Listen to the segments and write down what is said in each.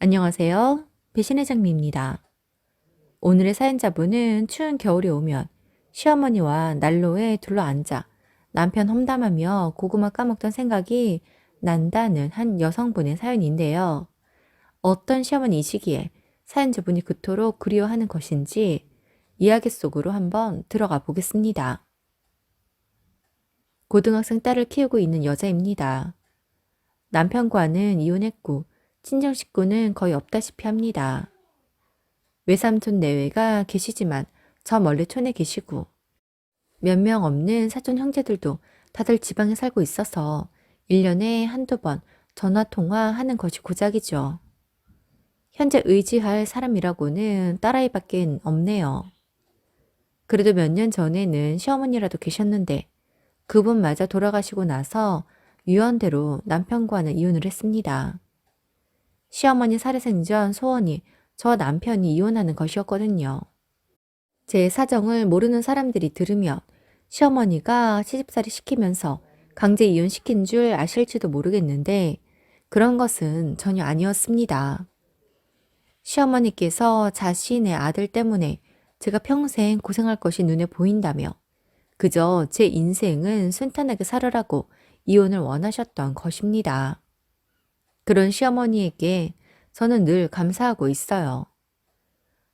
안녕하세요. 배신의 장미입니다. 오늘의 사연자분은 추운 겨울이 오면 시어머니와 난로에 둘러앉아 남편 험담하며 고구마 까먹던 생각이 난다는 한 여성분의 사연인데요. 어떤 시어머니이시기에 사연자분이 그토록 그리워하는 것인지 이야기 속으로 한번 들어가 보겠습니다. 고등학생 딸을 키우고 있는 여자입니다. 남편과는 이혼했고 친정 식구는 거의 없다시피 합니다. 외삼촌 내외가 계시지만 저 멀리 촌에 계시고 몇 명 없는 사촌 형제들도 다들 지방에 살고 있어서 1년에 한두 번 전화 통화하는 것이 고작이죠. 현재 의지할 사람이라고는 딸아이밖에 없네요. 그래도 몇 년 전에는 시어머니라도 계셨는데 그분마저 돌아가시고 나서 유언대로 남편과는 이혼을 했습니다. 시어머니 살해생전 소원이 저 남편이 이혼하는 것이었거든요. 제 사정을 모르는 사람들이 들으면 시어머니가 시집살이 시키면서 강제 이혼시킨 줄 아실지도 모르겠는데 그런 것은 전혀 아니었습니다. 시어머니께서 자신의 아들 때문에 제가 평생 고생할 것이 눈에 보인다며 그저 제 인생은 순탄하게 살으라고 이혼을 원하셨던 것입니다. 그런 시어머니에게 저는 늘 감사하고 있어요.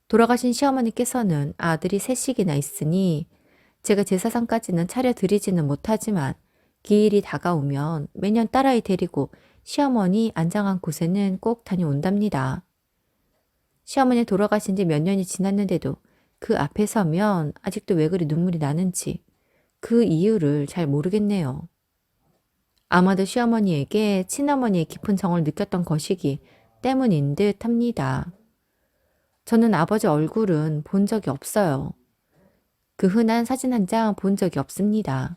돌아가신 시어머니께서는 아들이 셋씩이나 있으니 제가 제사상까지는 차려드리지는 못하지만 기일이 다가오면 매년 딸아이 데리고 시어머니 안장한 곳에는 꼭 다녀온답니다. 시어머니 돌아가신 지 몇 년이 지났는데도 그 앞에 서면 아직도 왜 그리 눈물이 나는지 그 이유를 잘 모르겠네요. 아마도 시어머니에게 친어머니의 깊은 정을 느꼈던 것이기 때문인 듯 합니다. 저는 아버지 얼굴은 본 적이 없어요. 그 흔한 사진 한 장 본 적이 없습니다.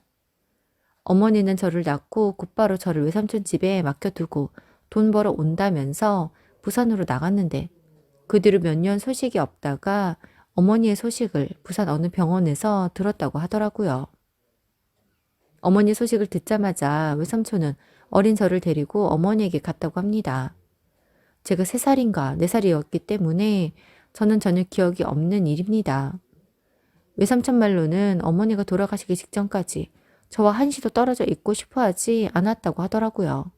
어머니는 저를 낳고 곧바로 저를 외삼촌 집에 맡겨두고 돈 벌어 온다면서 부산으로 나갔는데 그 뒤로 몇 년 소식이 없다가 어머니의 소식을 부산 어느 병원에서 들었다고 하더라고요. 어머니 소식을 듣자마자 외삼촌은 어린 저를 데리고 어머니에게 갔다고 합니다. 제가 3살인가 4살이었기 때문에 저는 전혀 기억이 없는 일입니다. 외삼촌 말로는 어머니가 돌아가시기 직전까지 저와 한시도 떨어져 있고 싶어 하지 않았다고 하더라고요.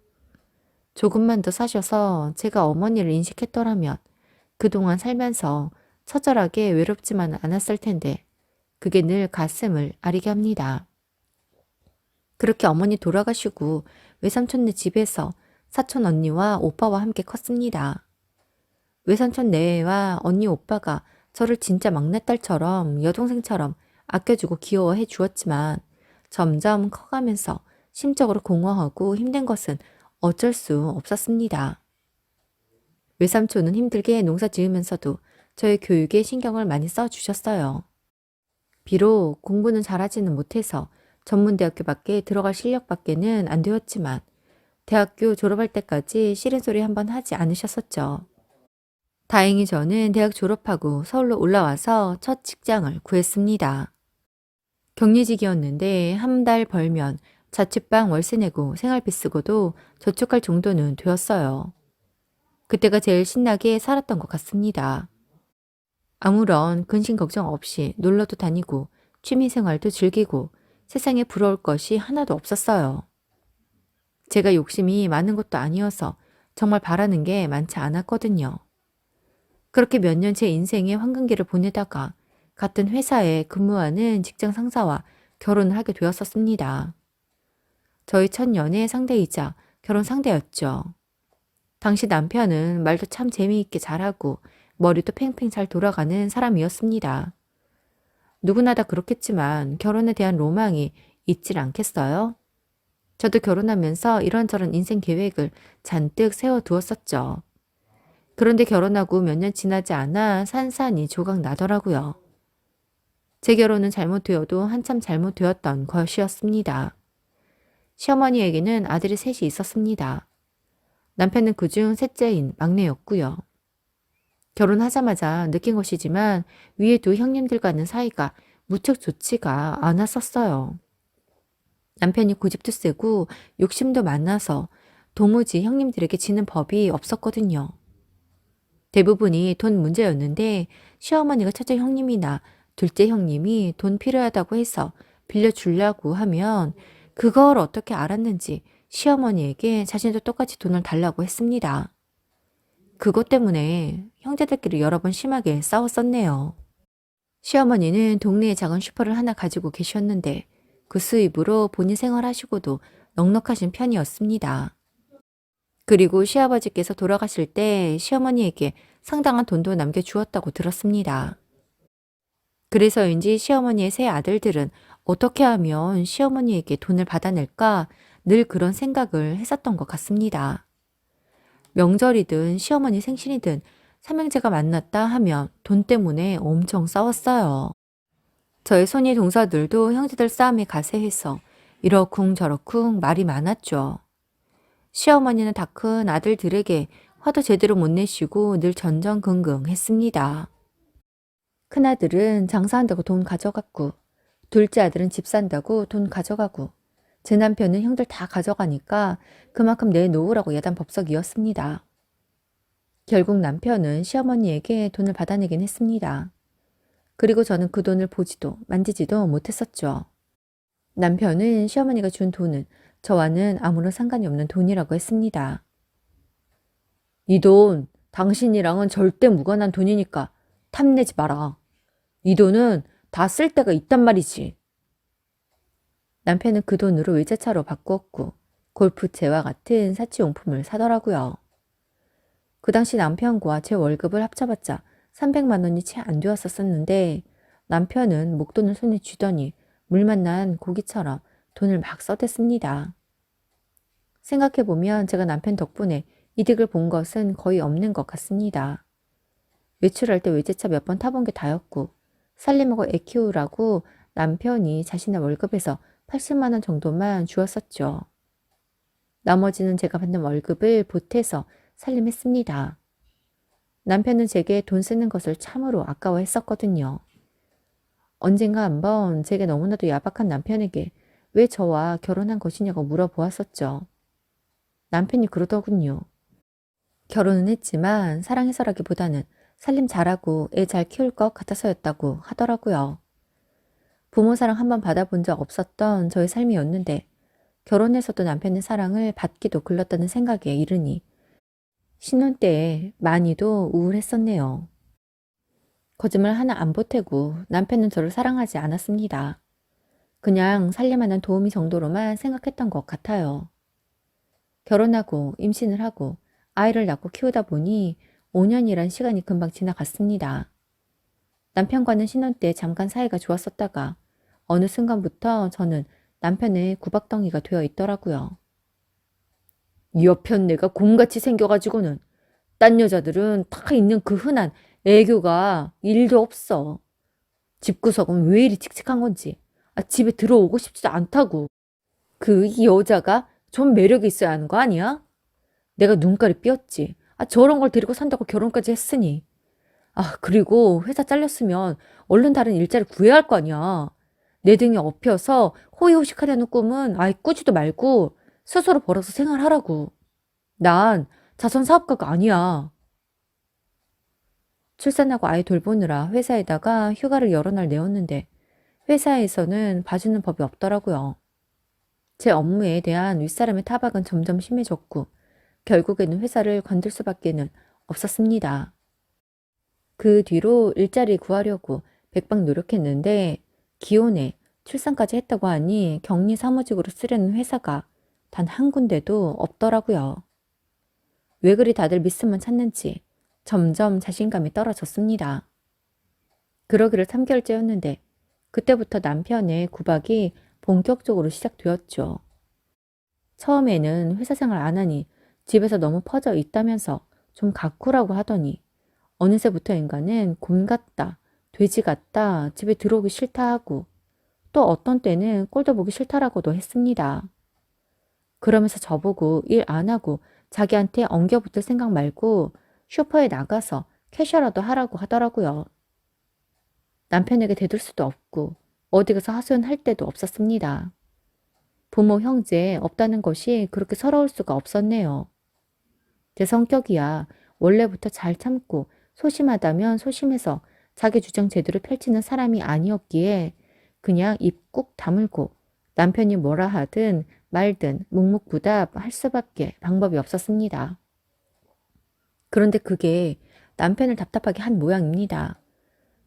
조금만 더 사셔서 제가 어머니를 인식했더라면 그동안 살면서 처절하게 외롭지만은 않았을 텐데 그게 늘 가슴을 아리게 합니다. 그렇게 어머니 돌아가시고 외삼촌네 집에서 사촌 언니와 오빠와 함께 컸습니다. 외삼촌 내외와 언니 오빠가 저를 진짜 막내딸처럼 여동생처럼 아껴주고 귀여워해 주었지만 점점 커가면서 심적으로 공허하고 힘든 것은 어쩔 수 없었습니다. 외삼촌은 힘들게 농사 지으면서도 저의 교육에 신경을 많이 써주셨어요. 비록 공부는 잘하지는 못해서 전문대학교밖에 들어갈 실력밖에는 안 되었지만 대학교 졸업할 때까지 싫은 소리 한번 하지 않으셨었죠. 다행히 저는 대학 졸업하고 서울로 올라와서 첫 직장을 구했습니다. 격리직이었는데 한 달 벌면 자취방 월세 내고 생활비 쓰고도 저축할 정도는 되었어요. 그때가 제일 신나게 살았던 것 같습니다. 아무런 근심 걱정 없이 놀러도 다니고 취미생활도 즐기고 세상에 부러울 것이 하나도 없었어요. 제가 욕심이 많은 것도 아니어서 정말 바라는 게 많지 않았거든요. 그렇게 몇 년 제 인생의 황금기를 보내다가 같은 회사에 근무하는 직장 상사와 결혼을 하게 되었었습니다. 저희 첫 연애 상대이자 결혼 상대였죠. 당시 남편은 말도 참 재미있게 잘하고 머리도 팽팽 잘 돌아가는 사람이었습니다. 누구나 다 그렇겠지만 결혼에 대한 로망이 있질 않겠어요? 저도 결혼하면서 이런저런 인생 계획을 잔뜩 세워두었었죠. 그런데 결혼하고 몇 년 지나지 않아 산산이 조각 나더라고요. 제 결혼은 잘못되어도 한참 잘못되었던 것이었습니다. 시어머니에게는 아들이 셋이 있었습니다. 남편은 그중 셋째인 막내였고요. 결혼하자마자 느낀 것이지만 위에 두 형님들과는 사이가 무척 좋지가 않았었어요. 남편이 고집도 세고 욕심도 많아서 도무지 형님들에게 지는 법이 없었거든요. 대부분이 돈 문제였는데 시어머니가 첫째 형님이나 둘째 형님이 돈 필요하다고 해서 빌려주려고 하면 그걸 어떻게 알았는지 시어머니에게 자신도 똑같이 돈을 달라고 했습니다. 그것 때문에 형제들끼리 여러 번 심하게 싸웠었네요. 시어머니는 동네에 작은 슈퍼를 하나 가지고 계셨는데 그 수입으로 본인 생활하시고도 넉넉하신 편이었습니다. 그리고 시아버지께서 돌아가실 때 시어머니에게 상당한 돈도 남겨주었다고 들었습니다. 그래서인지 시어머니의 세 아들들은 어떻게 하면 시어머니에게 돈을 받아낼까 늘 그런 생각을 했었던 것 같습니다. 명절이든 시어머니 생신이든 삼형제가 만났다 하면 돈 때문에 엄청 싸웠어요. 저의 손이 동서들도 형제들 싸움에 가세해서 이러쿵저러쿵 말이 많았죠. 시어머니는 다 큰 아들들에게 화도 제대로 못 내시고 늘 전전긍긍했습니다. 큰아들은 장사한다고 돈 가져갔고 둘째 아들은 집 산다고 돈 가져가고 제 남편은 형들 다 가져가니까 그만큼 내놓으라고 야단 법석이었습니다. 결국 남편은 시어머니에게 돈을 받아내긴 했습니다. 그리고 저는 그 돈을 보지도 만지지도 못했었죠. 남편은 시어머니가 준 돈은 저와는 아무런 상관이 없는 돈이라고 했습니다. 이 돈 당신이랑은 절대 무관한 돈이니까 탐내지 마라. 이 돈은 다 쓸 데가 있단 말이지. 남편은 그 돈으로 외제차로 바꾸었고 골프채와 같은 사치용품을 사더라고요. 그 당시 남편과 제 월급을 합쳐봤자 300만 원이 채 안 되었었는데 남편은 목돈을 손에 쥐더니 물 만난 고기처럼 돈을 막 써댔습니다. 생각해보면 제가 남편 덕분에 이득을 본 것은 거의 없는 것 같습니다. 외출할 때 외제차 몇 번 타본 게 다였고 살림하고 애 키우라고 남편이 자신의 월급에서 80만 원 정도만 주었었죠. 나머지는 제가 받는 월급을 보태서 살림했습니다. 남편은 제게 돈 쓰는 것을 참으로 아까워했었거든요. 언젠가 한번 제게 너무나도 야박한 남편에게 왜 저와 결혼한 것이냐고 물어보았었죠. 남편이 그러더군요. 결혼은 했지만 사랑해서라기보다는 살림 잘하고 애 잘 키울 것 같아서였다고 하더라고요. 부모 사랑 한번 받아본 적 없었던 저의 삶이었는데 결혼해서도 남편의 사랑을 받기도 글렀다는 생각에 이르니 신혼 때에 많이도 우울했었네요. 거짓말 하나 안 보태고 남편은 저를 사랑하지 않았습니다. 그냥 살림하는 도우미 정도로만 생각했던 것 같아요. 결혼하고 임신을 하고 아이를 낳고 키우다 보니 5년이란 시간이 금방 지나갔습니다. 남편과는 신혼 때 잠깐 사이가 좋았었다가 어느 순간부터 저는 남편의 구박덩이가 되어 있더라고요. 여편 내가 곰같이 생겨가지고는 딴 여자들은 다 있는 그 흔한 애교가 일도 없어. 집구석은 왜 이리 칙칙한 건지 집에 들어오고 싶지도 않다고. 그 여자가 좀 매력이 있어야 하는 거 아니야? 내가 눈깔이 삐었지. 저런 걸 데리고 산다고 결혼까지 했으니. 그리고 회사 잘렸으면 얼른 다른 일자리 구해야 할 거 아니야. 내 등에 업혀서 호의호식하려는 꿈은 아예 꾸지도 말고 스스로 벌어서 생활하라고. 난 자선사업가가 아니야. 출산하고 아이 돌보느라 회사에다가 휴가를 여러 날 내었는데 회사에서는 봐주는 법이 없더라고요. 제 업무에 대한 윗사람의 타박은 점점 심해졌고 결국에는 회사를 관둘 수밖에는 없었습니다. 그 뒤로 일자리 구하려고 백방 노력했는데 기혼에 출산까지 했다고 하니 격리 사무직으로 쓰려는 회사가 단 한 군데도 없더라고요. 왜 그리 다들 믿음만 찾는지 점점 자신감이 떨어졌습니다. 그러기를 3개월째였는데 그때부터 남편의 구박이 본격적으로 시작되었죠. 처음에는 회사 생활 안 하니 집에서 너무 퍼져 있다면서 좀 가꾸라고 하더니 어느새부터인가는 곰 같다, 돼지 같다, 집에 들어오기 싫다 하고 또 어떤 때는 꼴도 보기 싫다라고도 했습니다. 그러면서 저보고 일 안 하고 자기한테 엉겨붙을 생각 말고 슈퍼에 나가서 캐셔라도 하라고 하더라고요. 남편에게 대들 수도 없고 어디 가서 하소연할 데도 없었습니다. 부모, 형제 없다는 것이 그렇게 서러울 수가 없었네요. 제 성격이야 원래부터 잘 참고 소심하다면 소심해서 자기 주장 제대로 펼치는 사람이 아니었기에 그냥 입 꾹 다물고 남편이 뭐라 하든 말든 묵묵부답 할 수밖에 방법이 없었습니다. 그런데 그게 남편을 답답하게 한 모양입니다.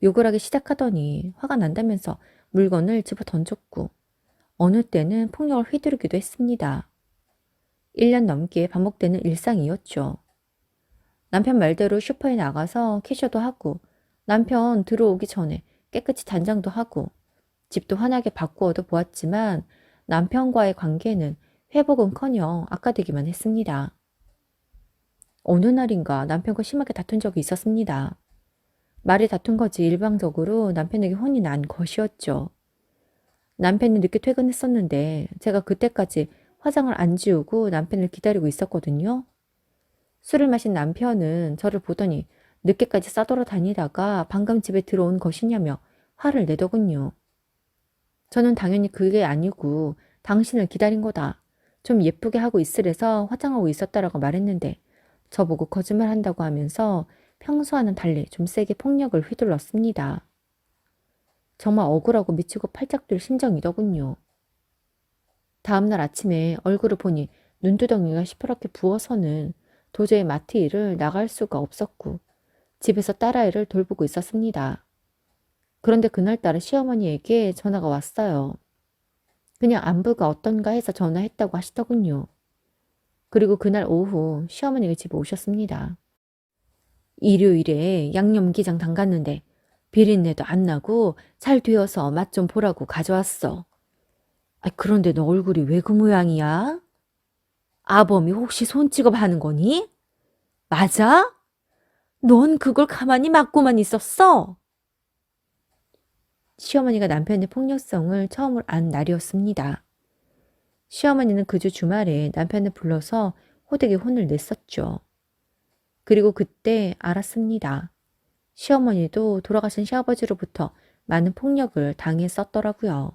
욕을 하기 시작하더니 화가 난다면서 물건을 집어 던졌고 어느 때는 폭력을 휘두르기도 했습니다. 1년 넘게 반복되는 일상이었죠. 남편 말대로 슈퍼에 나가서 캐셔도 하고 남편 들어오기 전에 깨끗이 단장도 하고 집도 환하게 바꾸어도 보았지만 남편과의 관계는 회복은커녕 악화되기만 했습니다. 어느 날인가 남편과 심하게 다툰 적이 있었습니다. 말이 다툰 거지 일방적으로 남편에게 혼이 난 것이었죠. 남편이 늦게 퇴근했었는데 제가 그때까지 화장을 안 지우고 남편을 기다리고 있었거든요. 술을 마신 남편은 저를 보더니 늦게까지 싸돌아다니다가 방금 집에 들어온 것이냐며 화를 내더군요. 저는 당연히 그게 아니고 당신을 기다린 거다. 좀 예쁘게 하고 있으래서 화장하고 있었다라고 말했는데 저보고 거짓말한다고 하면서 평소와는 달리 좀 세게 폭력을 휘둘렀습니다. 정말 억울하고 미치고 팔짝 뛸 심정이더군요. 다음날 아침에 얼굴을 보니 눈두덩이가 시퍼렇게 부어서는 도저히 마트 일을 나갈 수가 없었고 집에서 딸아이를 돌보고 있었습니다. 그런데 그날따라 시어머니에게 전화가 왔어요. 그냥 안부가 어떤가 해서 전화했다고 하시더군요. 그리고 그날 오후 시어머니가 집에 오셨습니다. 일요일에 양념기장 담갔는데 비린내도 안 나고 잘 되어서 맛 좀 보라고 가져왔어. 그런데 너 얼굴이 왜 그 모양이야? 아범이 혹시 손찌검 하는 거니? 맞아? 넌 그걸 가만히 맞고만 있었어? 시어머니가 남편의 폭력성을 처음으로 안 날이었습니다. 시어머니는 그 주 주말에 남편을 불러서 호되게 혼을 냈었죠. 그리고 그때 알았습니다. 시어머니도 돌아가신 시아버지로부터 많은 폭력을 당했었더라고요.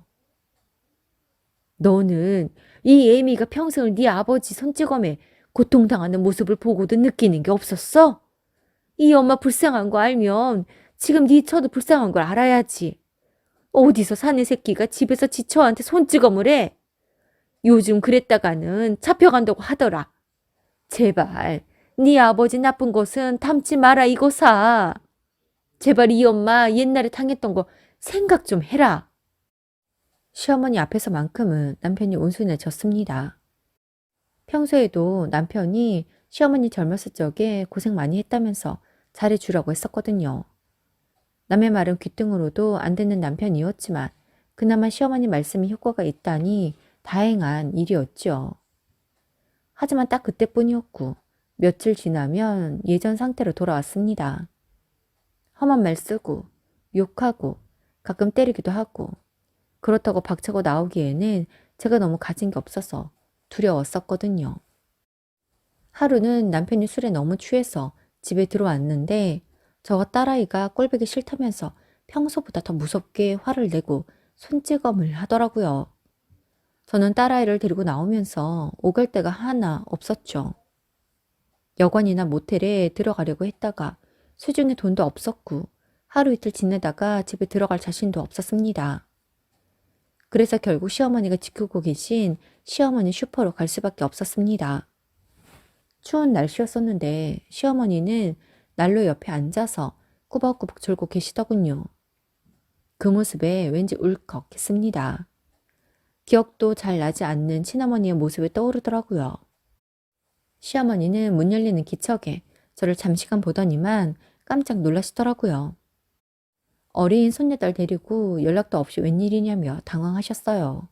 너는 이 애미가 평생을 네 아버지 손찌검에 고통당하는 모습을 보고도 느끼는 게 없었어? 이 엄마 불쌍한 거 알면 지금 네 처도 불쌍한 걸 알아야지. 어디서 사내 새끼가 집에서 지 처한테 손찌검을 해? 요즘 그랬다가는 잡혀간다고 하더라. 제발 네 아버지 나쁜 것은 담지 마라 이거사. 제발 이 엄마 옛날에 당했던 거 생각 좀 해라. 시어머니 앞에서만큼은 남편이 온순해 졌습니다. 평소에도 남편이 시어머니 젊었을 적에 고생 많이 했다면서 잘해주라고 했었거든요. 남의 말은 귓등으로도 안 듣는 남편이었지만 그나마 시어머니 말씀이 효과가 있다니 다행한 일이었죠. 하지만 딱 그때뿐이었고 며칠 지나면 예전 상태로 돌아왔습니다. 험한 말 쓰고 욕하고 가끔 때리기도 하고 그렇다고 박차고 나오기에는 제가 너무 가진 게 없어서 두려웠었거든요. 하루는 남편이 술에 너무 취해서 집에 들어왔는데 저와 딸아이가 꼴보기 싫다면서 평소보다 더 무섭게 화를 내고 손찌검을 하더라고요. 저는 딸아이를 데리고 나오면서 오갈 데가 하나 없었죠. 여관이나 모텔에 들어가려고 했다가 수중에 돈도 없었고 하루 이틀 지내다가 집에 들어갈 자신도 없었습니다. 그래서 결국 시어머니가 지키고 계신 시어머니 슈퍼로 갈 수밖에 없었습니다. 추운 날씨였었는데 시어머니는 난로 옆에 앉아서 꾸벅꾸벅 졸고 계시더군요. 그 모습에 왠지 울컥했습니다. 기억도 잘 나지 않는 친어머니의 모습이 떠오르더라고요. 시어머니는 문 열리는 기척에 저를 잠시간 보더니만 깜짝 놀라시더라고요. 어린 손녀딸 데리고 연락도 없이 웬일이냐며 당황하셨어요.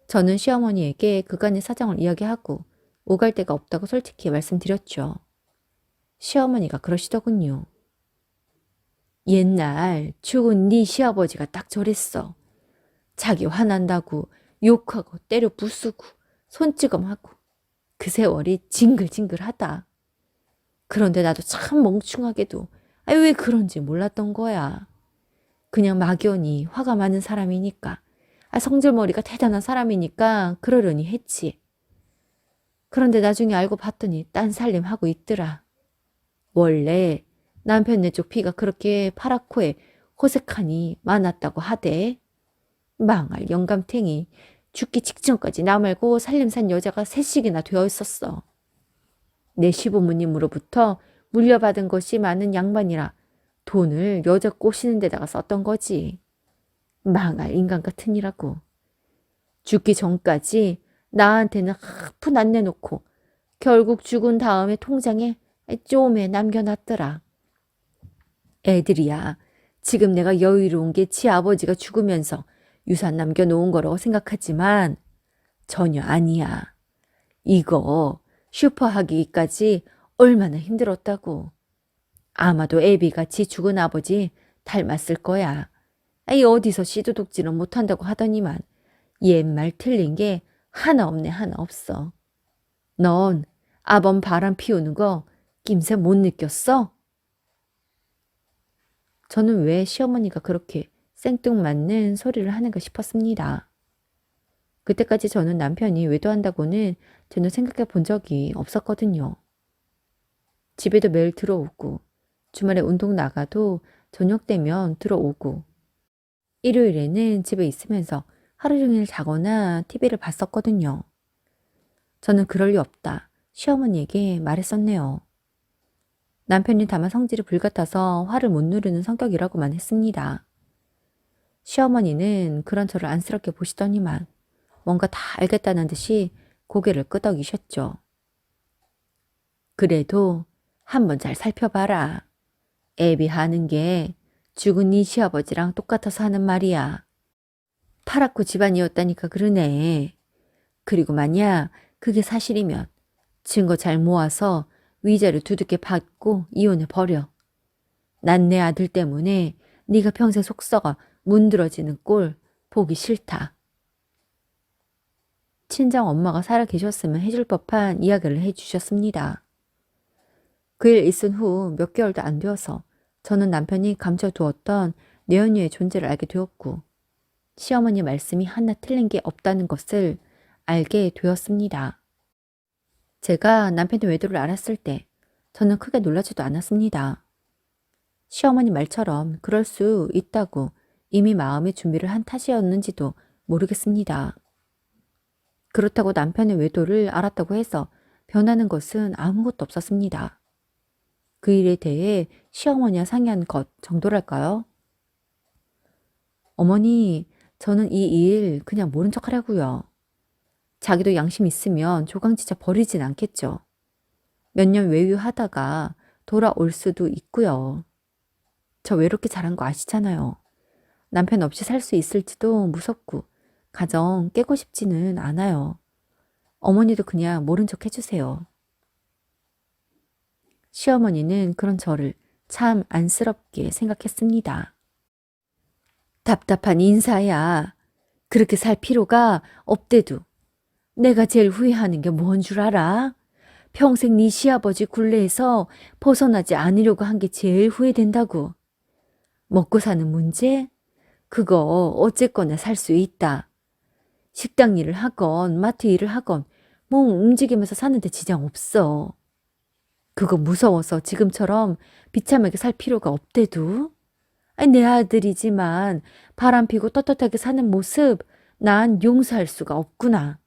저는 시어머니에게 그간의 사정을 이야기하고 오갈 데가 없다고 솔직히 말씀드렸죠. 시어머니가 그러시더군요. 옛날 죽은 네 시아버지가 딱 저랬어. 자기 화난다고 욕하고 때려 부수고 손찌검하고 그 세월이 징글징글하다. 그런데 나도 참 멍충하게도 왜 그런지 몰랐던 거야. 그냥 막연히 화가 많은 사람이니까 성질머리가 대단한 사람이니까 그러려니 했지. 그런데 나중에 알고 봤더니 딴 살림하고 있더라. 원래 남편네 쪽 피가 그렇게 파랗고에 호색하니 많았다고 하대. 망할 영감탱이. 죽기 직전까지 나 말고 살림산 여자가 셋씩이나 되어 있었어. 내 시부모님으로부터 물려받은 것이 많은 양반이라 돈을 여자 꼬시는 데다가 썼던 거지. 망할 인간 같으니라고. 죽기 전까지 나한테는 한 푼 안 내놓고 결국 죽은 다음에 통장에 쪼매 남겨놨더라. 애들이야. 지금 내가 여유로운 게 지 아버지가 죽으면서 유산 남겨놓은 거라고 생각하지만 전혀 아니야. 이거 슈퍼하기까지 얼마나 힘들었다고. 아마도 애비가 지 죽은 아버지 닮았을 거야. 아이 어디서 시도독지는 못한다고 하더니만 옛말 틀린 게 하나 없네 하나 없어. 넌 아범 바람 피우는 거 낌새 못 느꼈어? 저는 왜 시어머니가 그렇게 생뚱맞는 소리를 하는가 싶었습니다. 그때까지 저는 남편이 외도한다고는 전혀 생각해 본 적이 없었거든요. 집에도 매일 들어오고 주말에 운동 나가도 저녁 되면 들어오고 일요일에는 집에 있으면서 하루 종일 자거나 TV를 봤었거든요. 저는 그럴 리 없다. 시어머니에게 말했었네요. 남편이 다만 성질이 불같아서 화를 못 누르는 성격이라고만 했습니다. 시어머니는 그런 저를 안쓰럽게 보시더니만 뭔가 다 알겠다는 듯이 고개를 끄덕이셨죠. 그래도 한번 잘 살펴봐라. 애비 하는 게 죽은 네 시아버지랑 똑같아서 하는 말이야. 파랗고 집안이었다니까 그러네. 그리고 만약 그게 사실이면 증거 잘 모아서 위자료 두둑게 받고 이혼해 버려. 난 내 아들 때문에 네가 평생 속 썩어 문드러지는 꼴 보기 싫다. 친정 엄마가 살아 계셨으면 해줄 법한 이야기를 해주셨습니다. 그 일 있은 후 몇 개월도 안 되어서 저는 남편이 감춰두었던 내연녀의 존재를 알게 되었고 시어머니 말씀이 하나 틀린 게 없다는 것을 알게 되었습니다. 제가 남편의 외도를 알았을 때 저는 크게 놀라지도 않았습니다. 시어머니 말처럼 그럴 수 있다고 이미 마음의 준비를 한 탓이었는지도 모르겠습니다. 그렇다고 남편의 외도를 알았다고 해서 변하는 것은 아무것도 없었습니다. 그 일에 대해 시어머니와 상의한 것 정도랄까요? 어머니, 저는 이 일 그냥 모른 척 하려고요. 자기도 양심 있으면 조강지자 버리진 않겠죠. 몇 년 외유하다가 돌아올 수도 있고요. 저 외롭게 자란 거 아시잖아요. 남편 없이 살 수 있을지도 무섭고 가정 깨고 싶지는 않아요. 어머니도 그냥 모른 척 해주세요. 시어머니는 그런 저를 참 안쓰럽게 생각했습니다. 답답한 인사야. 그렇게 살 필요가 없대도. 내가 제일 후회하는 게 뭔 줄 알아? 평생 네 시아버지 굴레에서 벗어나지 않으려고 한 게 제일 후회된다고. 먹고 사는 문제? 그거 어쨌거나 살 수 있다. 식당 일을 하건 마트 일을 하건 몸 움직이면서 사는데 지장 없어. 그거 무서워서 지금처럼 비참하게 살 필요가 없대도. 내 아들이지만 바람피고 떳떳하게 사는 모습 난 용서할 수가 없구나.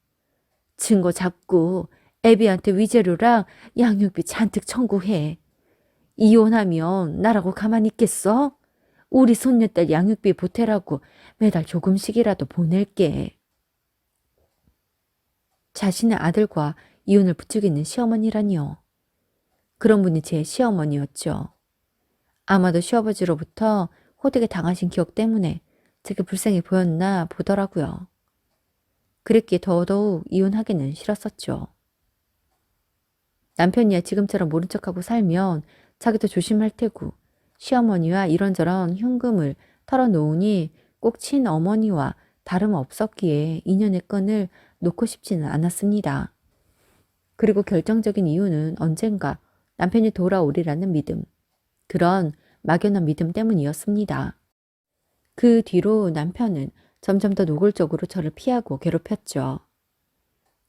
증거 잡고 애비한테 위자료랑 양육비 잔뜩 청구해. 이혼하면 나라고 가만히 있겠어? 우리 손녀딸 양육비 보태라고 매달 조금씩이라도 보낼게. 자신의 아들과 이혼을 부추기는 시어머니라니요. 그런 분이 제 시어머니였죠. 아마도 시아버지로부터 호되게 당하신 기억 때문에 제게 불쌍해 보였나 보더라고요. 그랬기에 더더욱 이혼하기는 싫었었죠. 남편이야 지금처럼 모른 척하고 살면 자기도 조심할 테고 시어머니와 이런저런 흉금을 털어놓으니 꼭 친어머니와 다름없었기에 인연의 끈을 놓고 싶지는 않았습니다. 그리고 결정적인 이유는 언젠가 남편이 돌아오리라는 믿음, 그런 막연한 믿음 때문이었습니다. 그 뒤로 남편은 점점 더 노골적으로 저를 피하고 괴롭혔죠.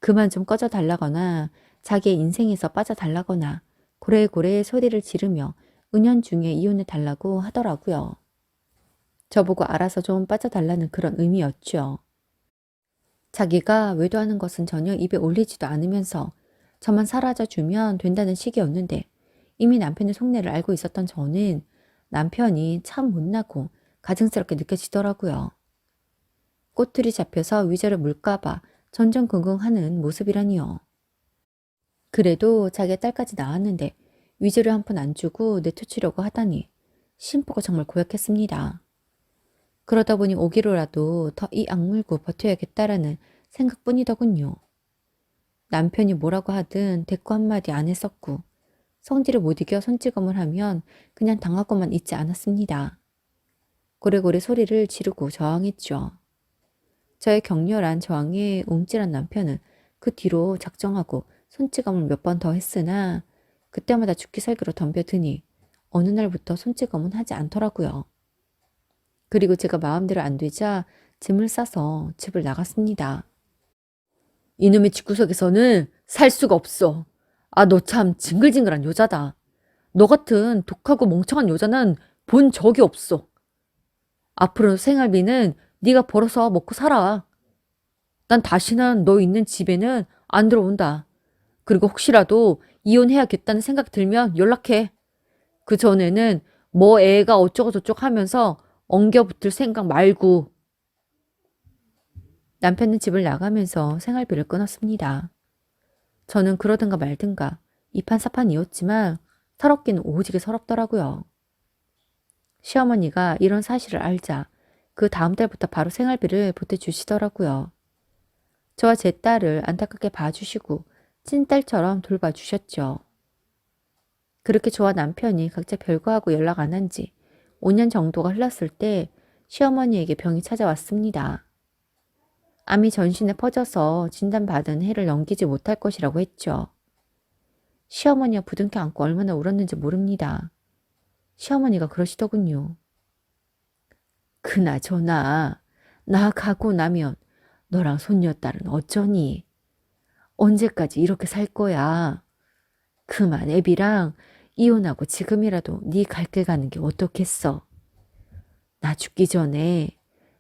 그만 좀 꺼져 달라거나 자기의 인생에서 빠져달라거나 고래고래 소리를 지르며 은연중에 이혼해 달라고 하더라고요. 저보고 알아서 좀 빠져달라는 그런 의미였죠. 자기가 외도하는 것은 전혀 입에 올리지도 않으면서 저만 사라져주면 된다는 식이었는데 이미 남편의 속내를 알고 있었던 저는 남편이 참 못나고 가증스럽게 느껴지더라고요. 꼬투리 잡혀서 위자료 물까봐 전전긍긍하는 모습이라니요. 그래도 자기의 딸까지 낳았는데 위자료 한 푼 안 주고 내쫓으려고 하다니 심보가 정말 고약했습니다. 그러다 보니 오기로라도 더 이 악물고 버텨야겠다라는 생각뿐이더군요. 남편이 뭐라고 하든 대꾸 한마디 안 했었고 성질을 못 이겨 손찌검을 하면 그냥 당하고만 있지 않았습니다. 고래고래 소리를 지르고 저항했죠. 저의 격렬한 저항에 움찔한 남편은 그 뒤로 작정하고 손찌검을 몇 번 더 했으나 그때마다 죽기 살기로 덤벼드니 어느 날부터 손찌검은 하지 않더라고요. 그리고 제가 마음대로 안 되자 짐을 싸서 집을 나갔습니다. 이놈의 집구석에서는 살 수가 없어. 아, 너 참 징글징글한 여자다. 너 같은 독하고 멍청한 여자는 본 적이 없어. 앞으로 생활비는 네가 벌어서 먹고 살아. 난 다시는 너 있는 집에는 안 들어온다. 그리고 혹시라도 이혼해야겠다는 생각 들면 연락해. 그 전에는 뭐 애가 어쩌고저쩌고 하면서 엉겨붙을 생각 말고. 남편은 집을 나가면서 생활비를 끊었습니다. 저는 그러든가 말든가 이판사판이었지만 서럽기는 오지게 서럽더라고요. 시어머니가 이런 사실을 알자 그 다음 달부터 바로 생활비를 보태주시더라고요. 저와 제 딸을 안타깝게 봐주시고 찐딸처럼 돌봐주셨죠. 그렇게 저와 남편이 각자 별거하고 연락 안 한 지 5년 정도가 흘렀을 때 시어머니에게 병이 찾아왔습니다. 암이 전신에 퍼져서 진단받은 해를 넘기지 못할 것이라고 했죠. 시어머니가 부둥켜 안고 얼마나 울었는지 모릅니다. 시어머니가 그러시더군요. 그나저나 나 가고 나면 너랑 손녀딸은 어쩌니? 언제까지 이렇게 살 거야? 그만 애비랑 이혼하고 지금이라도 네 갈 길 가는 게 어떻겠어? 나 죽기 전에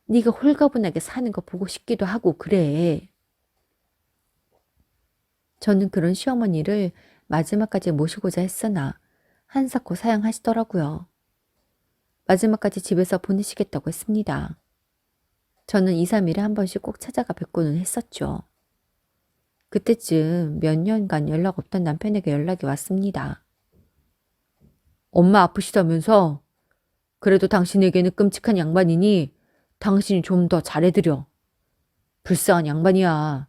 네가 홀가분하게 사는 거 보고 싶기도 하고 그래. 저는 그런 시어머니를 마지막까지 모시고자 했으나 한사코 사양하시더라고요. 마지막까지 집에서 보내시겠다고 했습니다. 저는 2, 3일에 한 번씩 꼭 찾아가 뵙고는 했었죠. 그때쯤 몇 년간 연락 없던 남편에게 연락이 왔습니다. 엄마 아프시다면서? 그래도 당신에게는 끔찍한 양반이니 당신이 좀 더 잘해드려. 불쌍한 양반이야.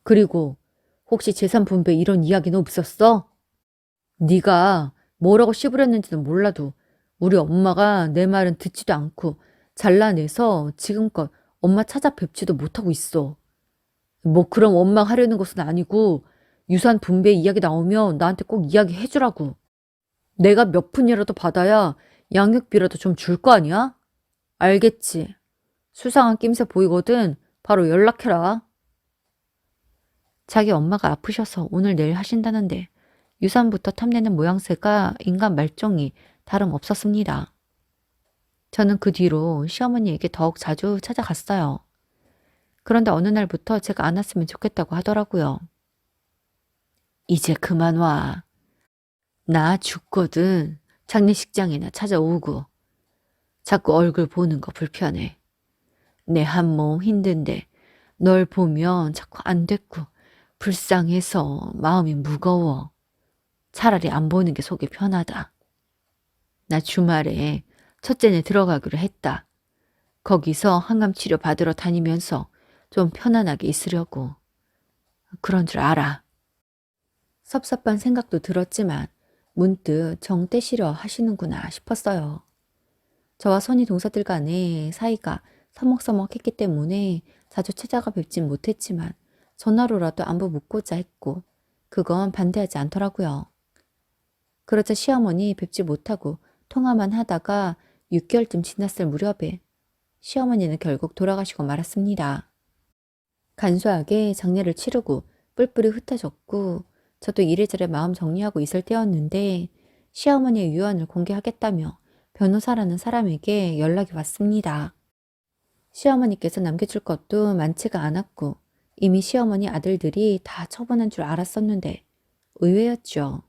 그리고 혹시 재산 분배 이런 이야기는 없었어? 네가 뭐라고 씨부렸는지는 몰라도 우리 엄마가 내 말은 듣지도 않고 잘라내서 지금껏 엄마 찾아뵙지도 못하고 있어. 뭐 그럼 원망하려는 것은 아니고 유산 분배 이야기 나오면 나한테 꼭 이야기해주라고. 내가 몇 푼이라도 받아야 양육비라도 좀 줄 거 아니야? 알겠지? 수상한 낌새 보이거든 바로 연락해라. 자기 엄마가 아프셔서 오늘 내일 하신다는데 유산부터 탐내는 모양새가 인간 말종이 다름없었습니다. 저는 그 뒤로 시어머니에게 더욱 자주 찾아갔어요. 그런데 어느 날부터 제가 안 왔으면 좋겠다고 하더라고요. 이제 그만 와. 나 죽거든. 장례식장이나 찾아오고. 자꾸 얼굴 보는 거 불편해. 내 한 몸 힘든데 널 보면 자꾸 안 됐고 불쌍해서 마음이 무거워. 차라리 안 보는 게 속이 편하다. 나 주말에 첫째네 들어가기로 했다. 거기서 항암 치료 받으러 다니면서 좀 편안하게 있으려고. 그런 줄 알아. 섭섭한 생각도 들었지만 문득 정 떼시려 하시는구나 싶었어요. 저와 선희 동서들 간의 사이가 서먹서먹했기 때문에 자주 찾아가 뵙진 못했지만 전화로라도 안부 묻고자 했고 그건 반대하지 않더라고요. 그러자 시어머니 뵙지 못하고 통화만 하다가 6개월쯤 지났을 무렵에 시어머니는 결국 돌아가시고 말았습니다. 간소하게 장례를 치르고 뿔뿔이 흩어졌고 저도 이래저래 마음 정리하고 있을 때였는데 시어머니의 유언을 공개하겠다며 변호사라는 사람에게 연락이 왔습니다. 시어머니께서 남겨줄 것도 많지가 않았고 이미 시어머니 아들들이 다 처분한 줄 알았었는데 의외였죠.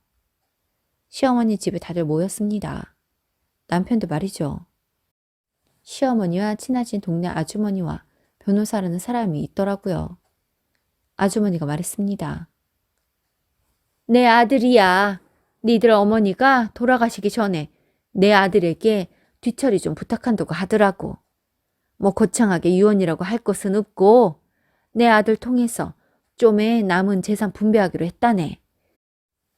시어머니 집에 다들 모였습니다. 남편도 말이죠. 시어머니와 친해진 동네 아주머니와 변호사라는 사람이 있더라고요. 아주머니가 말했습니다. 내 아들이야. 니들 어머니가 돌아가시기 전에 내 아들에게 뒤처리 좀 부탁한다고 하더라고. 뭐 거창하게 유언이라고 할 것은 없고 내 아들 통해서 좀의 남은 재산 분배하기로 했다네.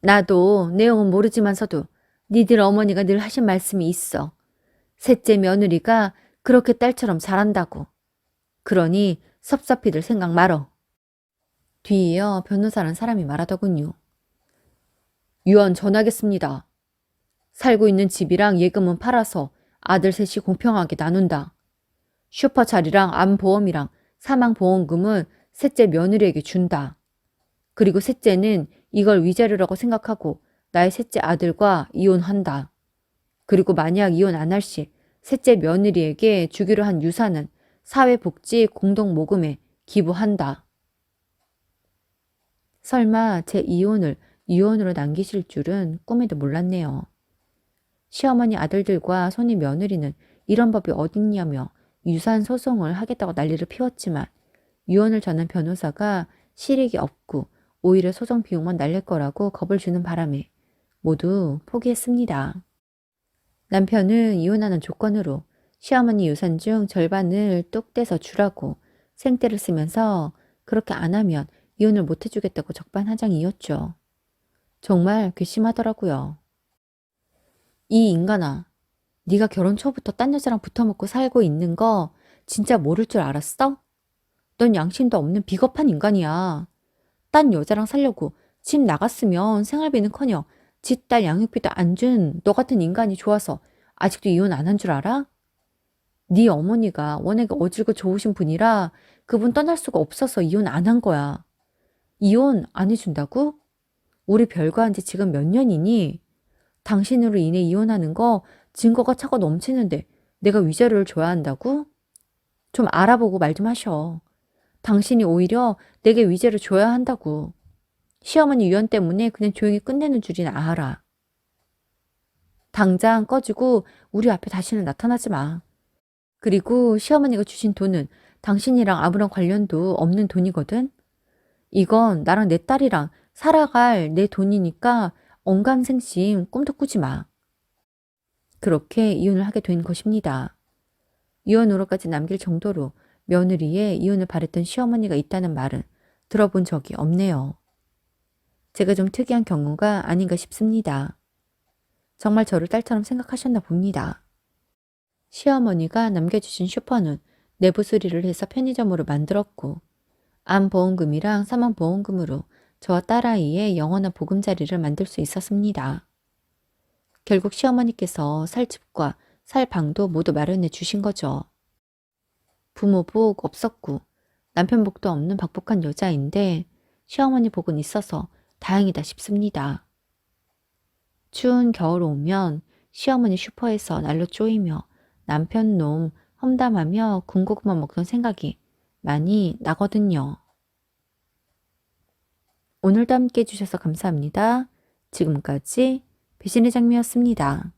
나도 내용은 모르지만서도 니들 어머니가 늘 하신 말씀이 있어. 셋째 며느리가 그렇게 딸처럼 잘한다고. 그러니 섭섭히들 생각 말어. 뒤이어 변호사란 사람이 말하더군요. 유언 전하겠습니다. 살고 있는 집이랑 예금은 팔아서 아들 셋이 공평하게 나눈다. 슈퍼 자리랑 암보험이랑 사망보험금은 셋째 며느리에게 준다. 그리고 셋째는 이걸 위자료라고 생각하고 나의 셋째 아들과 이혼한다. 그리고 만약 이혼 안 할 시 셋째 며느리에게 주기로 한 유산은 사회복지 공동모금에 기부한다. 설마 제 이혼을 유언으로 남기실 줄은 꿈에도 몰랐네요. 시어머니 아들들과 손님 며느리는 이런 법이 어딨냐며 유산 소송을 하겠다고 난리를 피웠지만 유언을 전한 변호사가 실익이 없고 오히려 소송 비용만 날릴 거라고 겁을 주는 바람에 모두 포기했습니다. 남편은 이혼하는 조건으로 시어머니 유산 중 절반을 뚝 떼서 주라고 생떼를 쓰면서 그렇게 안 하면 이혼을 못 해주겠다고 적반하장이었죠. 정말 괘씸하더라고요. 이 인간아, 네가 결혼 초부터 딴 여자랑 붙어먹고 살고 있는 거 진짜 모를 줄 알았어? 넌 양심도 없는 비겁한 인간이야. 딴 여자랑 살려고 집 나갔으면 생활비는커녕 지 딸 양육비도 안 준 너 같은 인간이 좋아서 아직도 이혼 안 한 줄 알아? 네 어머니가 워낙에 어질고 좋으신 분이라 그분 떠날 수가 없어서 이혼 안 한 거야. 이혼 안 해준다고? 우리 별거한 지 지금 몇 년이니? 당신으로 인해 이혼하는 거 증거가 차고 넘치는데 내가 위자료를 줘야 한다고? 좀 알아보고 말 좀 하셔. 당신이 오히려 내게 위자료 줘야 한다고. 시어머니 유언 때문에 그냥 조용히 끝내는 줄이나 알아. 당장 꺼지고 우리 앞에 다시는 나타나지 마. 그리고 시어머니가 주신 돈은 당신이랑 아무런 관련도 없는 돈이거든. 이건 나랑 내 딸이랑 살아갈 내 돈이니까 언감생심 꿈도 꾸지 마. 그렇게 이혼을 하게 된 것입니다. 유언으로까지 남길 정도로 며느리의 이혼을 바랬던 시어머니가 있다는 말은 들어본 적이 없네요. 제가 좀 특이한 경우가 아닌가 싶습니다. 정말 저를 딸처럼 생각하셨나 봅니다. 시어머니가 남겨주신 슈퍼는 내부 수리를 해서 편의점으로 만들었고 암보험금이랑 사망보험금으로 저와 딸아이의 영원한 보금자리를 만들 수 있었습니다. 결국 시어머니께서 살 집과 살 방도 모두 마련해 주신 거죠. 부모 복 없었고 남편 복도 없는 박복한 여자인데 시어머니 복은 있어서 다행이다 싶습니다. 추운 겨울 오면 시어머니 슈퍼에서 날로 쪼이며 남편 놈 험담하며 군고구마 먹던 생각이 많이 나거든요. 오늘도 함께 해주셔서 감사합니다. 지금까지 배신의 장미였습니다.